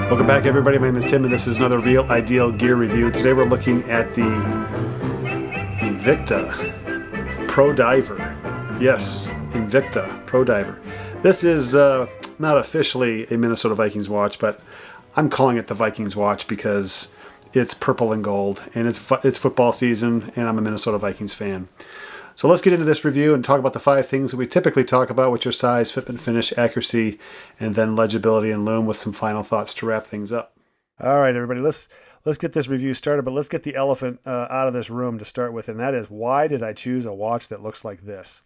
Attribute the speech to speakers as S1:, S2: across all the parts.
S1: Welcome back, everybody. My name is Tim, and this is another Real Ideal Gear Review. Today we're looking at the Invicta Pro Diver. Yes, Invicta Pro Diver. This is not officially a Minnesota Vikings watch, but I'm calling it the Vikings watch because it's purple and gold, and it's football season, and I'm a Minnesota Vikings fan. So let's get into this review and talk about the 5 things that we typically talk about, which are size, fitment, finish, accuracy, and then legibility and loom, with some final thoughts to wrap things up. All right, everybody, let's get this review started, but let's get the elephant out of this room to start with, and that is, why did I choose a watch that looks like this?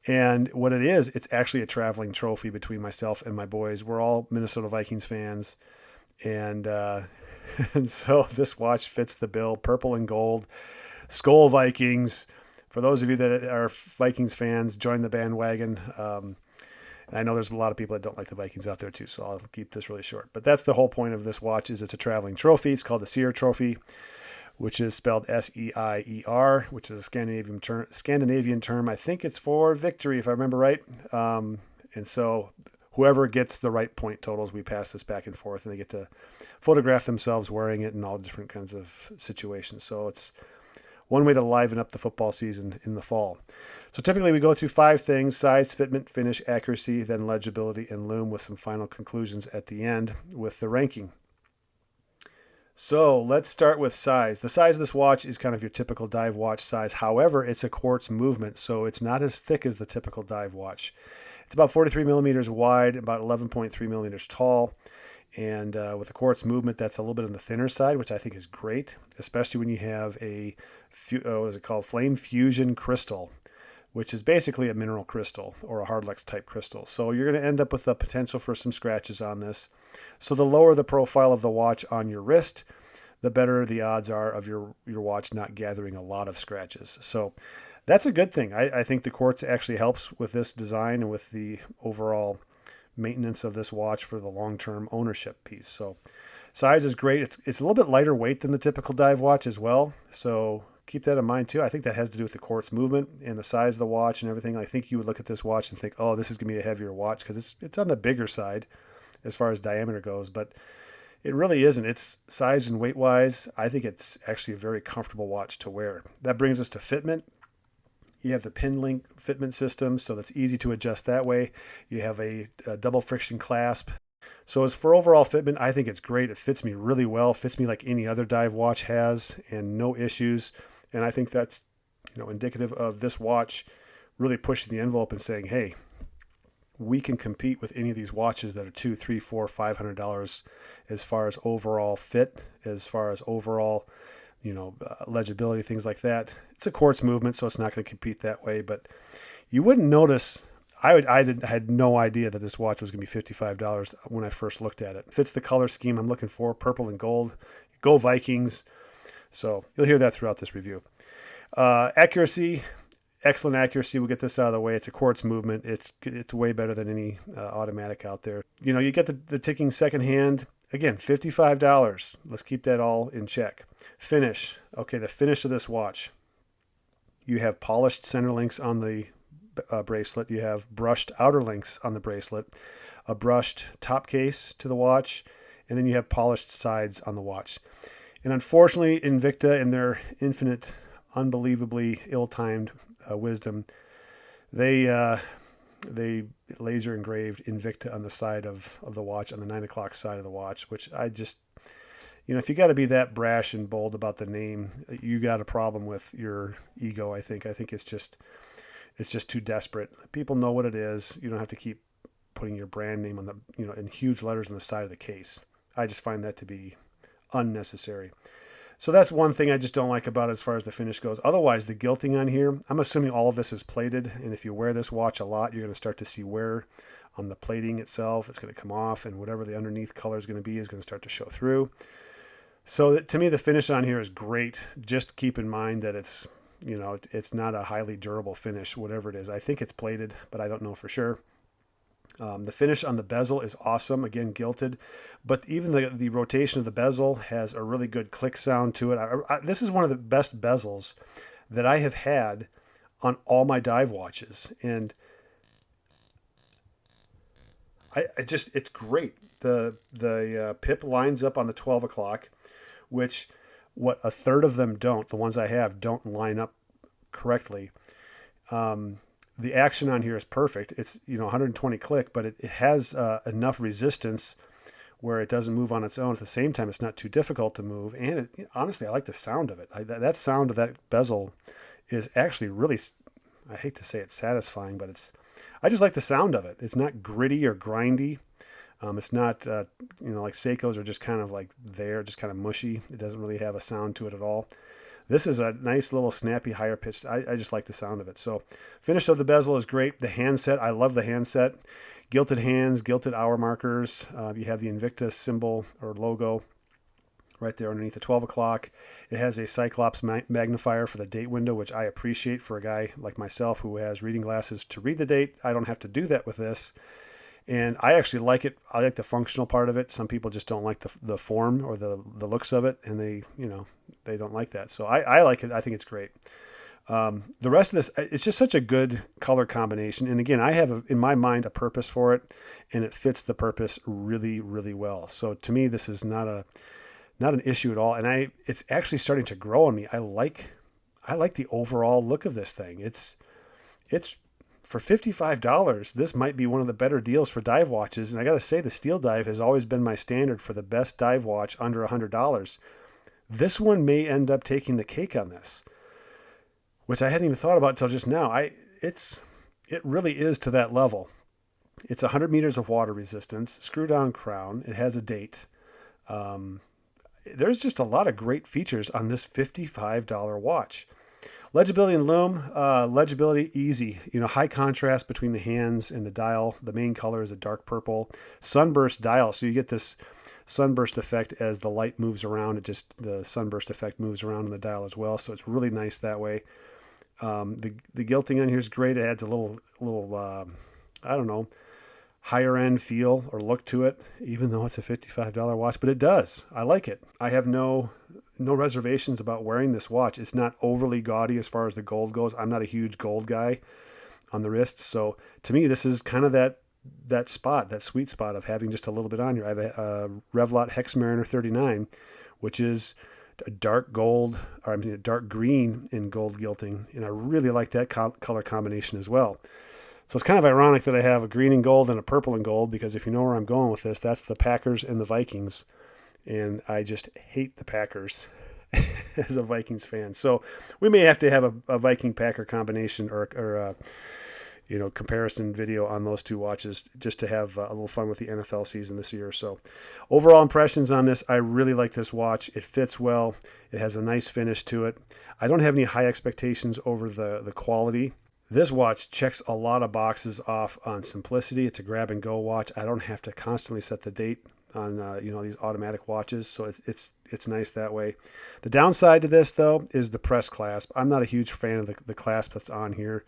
S1: And what it is, it's actually a traveling trophy between myself and my boys. We're all Minnesota Vikings fans, and so this watch fits the bill. Purple and gold, SKOL Vikings. For those of you that are Vikings fans, join the bandwagon. I know there's a lot of people that don't like the Vikings out there too, so I'll keep this really short. But that's the whole point of this watch, is it's a traveling trophy. It's called the Seier Trophy, which is spelled S-E-I-E-R, which is a Scandinavian term. I think it's for victory, if I remember right. And so whoever gets the right point totals, we pass this back and forth, and they get to photograph themselves wearing it in all different kinds of situations. So it's one way to liven up the football season in the fall. So typically we go through 5 things: size, fitment, finish, accuracy, then legibility and loom, with some final conclusions at the end with the ranking. So let's start with size. The size of this watch is kind of your typical dive watch size. However, it's a quartz movement, so it's not as thick as the typical dive watch. It's about 43 millimeters wide, about 11.3 millimeters tall. And with the quartz movement, that's a little bit on the thinner side, which I think is great, especially when you have a, what is it called? Flame fusion crystal, which is basically a mineral crystal or a hardlex type crystal. So you're going to end up with the potential for some scratches on this. So the lower the profile of the watch on your wrist, the better the odds are of your watch not gathering a lot of scratches. So that's a good thing. I think the quartz actually helps with this design and with the overall maintenance of this watch for the long-term ownership piece. So size is great. It's a little bit lighter weight than the typical dive watch as well. So keep that in mind too. I think that has to do with the quartz movement and the size of the watch and everything. I think you would look at this watch and think, oh, this is going to be a heavier watch, because it's on the bigger side as far as diameter goes, but it really isn't. It's size and weight wise, I think it's actually a very comfortable watch to wear. That brings us to fitment. You have the pin link fitment system, so that's easy to adjust that way. You have a double friction clasp. So as for overall fitment, I think it's great. It fits me really well. Fits me like any other dive watch has, and no issues. And I think that's, indicative of this watch really pushing the envelope and saying, hey, we can compete with any of these watches that are $200, $300, $400, $500 as far as overall fit, as far as overall legibility, things like that. It's a quartz movement, so it's not going to compete that way. But you wouldn't notice. I had no idea that this watch was going to be $55 when I first looked at it. Fits the color scheme I'm looking for, purple and gold. Go Vikings! So you'll hear that throughout this review. Accuracy, excellent accuracy. We'll get this out of the way. It's a quartz movement. It's way better than any automatic out there. You get the ticking second hand. Again, $55. Let's keep that all in check. Finish. Okay, the finish of this watch. You have polished center links on the bracelet. You have brushed outer links on the bracelet. A brushed top case to the watch. And then you have polished sides on the watch. And unfortunately, Invicta, in their infinite, unbelievably ill-timed wisdom, they laser engraved Invicta on the side of the watch, on the 9 o'clock side of the watch, which I just, if you got to be that brash and bold about the name, you got a problem with your ego. I think it's just too desperate. People know what it is. You don't have to keep putting your brand name on the, in huge letters on the side of the case. I just find that to be unnecessary. So that's one thing I just don't like about it as far as the finish goes. Otherwise, the gilting on here, I'm assuming all of this is plated. And if you wear this watch a lot, you're going to start to see wear on the plating itself. It's going to come off, and whatever the underneath color is going to be is going to start to show through. So to me, the finish on here is great. Just keep in mind that it's it's not a highly durable finish, whatever it is. I think it's plated, but I don't know for sure. The finish on the bezel is awesome, again, gilted, but even the rotation of the bezel has a really good click sound to it. This is one of the best bezels that I have had on all my dive watches, and it's great. The pip lines up on the 12 o'clock, which what a third of them don't. The ones I have don't line up correctly. The action on here is perfect. It's 120 click, but it has enough resistance where it doesn't move on its own. At the same time, it's not too difficult to move, and honestly, I like the sound of it. That sound of that bezel is actually really, I hate to say it's satisfying, but I just like the sound of it. It's not gritty or grindy. It's not, like Seiko's are just kind of like just kind of mushy. It doesn't really have a sound to it at all. This is a nice little snappy, higher pitched. I just like the sound of it. So finish of the bezel is great. The handset, I love the handset. Gilted hands, gilted hour markers. You have the Invicta symbol or logo right there underneath the 12 o'clock. It has a Cyclops magnifier for the date window, which I appreciate for a guy like myself who has reading glasses to read the date. I don't have to do that with this. And I actually like it. I like the functional part of it. Some people just don't like the form or the looks of it, and they don't like that. So I like it. I think it's great. The rest of this, it's just such a good color combination. And again, I have in my mind a purpose for it, and it fits the purpose really, really well. So to me, this is not an issue at all. And it's actually starting to grow on me. I like the overall look of this thing. It's for $55, this might be one of the better deals for dive watches. And I got to say, the Steel Dive has always been my standard for the best dive watch under $100. This one may end up taking the cake on this, which I hadn't even thought about until just now. It really is to that level. It's 100 meters of water resistance, screw-down crown. It has a date. There's just a lot of great features on this $55 watch. Legibility and lume, legibility easy, high contrast between the hands and the dial. The main color is a dark purple. Sunburst dial, so you get this sunburst effect as the light moves around. The sunburst effect moves around in the dial as well, so it's really nice that way. The gilting on here is great. It adds a little I don't know, higher end feel or look to it, even though it's a $55 watch, but it does. I like it. I have no reservations about wearing this watch. It's not overly gaudy as far as the gold goes. I'm not a huge gold guy on the wrists. So to me, this is kind of that sweet spot of having just a little bit on here. I have a Revlot Hex Mariner 39, which is a dark green in gold gilting. And I really like that color combination as well. So it's kind of ironic that I have a green and gold and a purple and gold, because if you know where I'm going with this, that's the Packers and the Vikings. And I just hate the Packers as a Vikings fan. So we may have to have a Viking-Packer combination or comparison video on those two watches just to have a little fun with the NFL season this year. So overall impressions on this, I really like this watch. It fits well. It has a nice finish to it. I don't have any high expectations over the quality. This watch checks a lot of boxes off on simplicity. It's a grab-and-go watch. I don't have to constantly set the date on these automatic watches, so it's nice that way. The downside to this, though, is the press clasp. I'm not a huge fan of the clasp that's on here.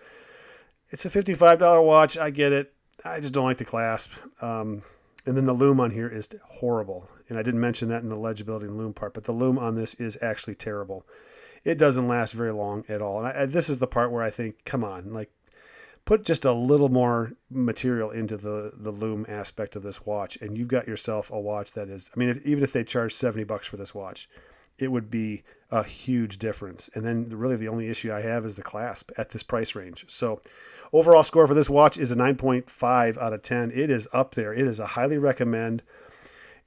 S1: It's a $55 watch. I get it. I just don't like the clasp. And then the lume on here is horrible. And I didn't mention that in the legibility and lume part, but the lume on this is actually terrible. It doesn't last very long at all. And this is the part where I think, come on, put just a little more material into the lume aspect of this watch, and you've got yourself a watch that is, even if they charge $70 for this watch, it would be a huge difference. And then really the only issue I have is the clasp at this price range. So overall score for this watch is a 9.5 out of 10. It is up there. It is a highly recommend.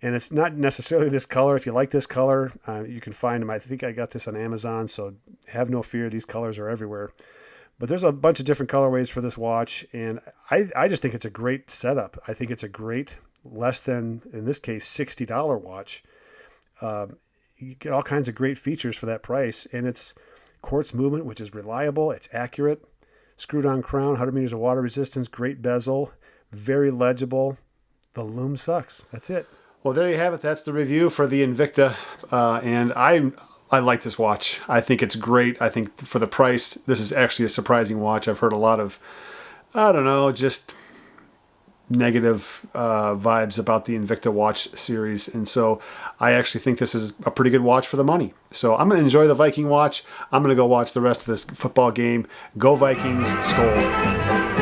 S1: And it's not necessarily this color. If you like this color, you can find them. I think I got this on Amazon, so have no fear. These colors are everywhere. But there's a bunch of different colorways for this watch, and I just think it's a great setup. I think it's a great, less than, in this case, $60 watch. You get all kinds of great features for that price, and it's quartz movement, which is reliable. It's accurate. Screwed-on crown, 100 meters of water resistance, great bezel, very legible. The lume sucks. That's it. Well, there you have it. That's the review for the Invicta, and I like this watch. I think it's great. I think for the price, this is actually a surprising watch. I've heard a lot of, I don't know, just negative vibes about the Invicta watch series, and so I actually think this is a pretty good watch for the money. So I'm going to enjoy the Viking watch. I'm going to go watch the rest of this football game. Go Vikings, SKOL.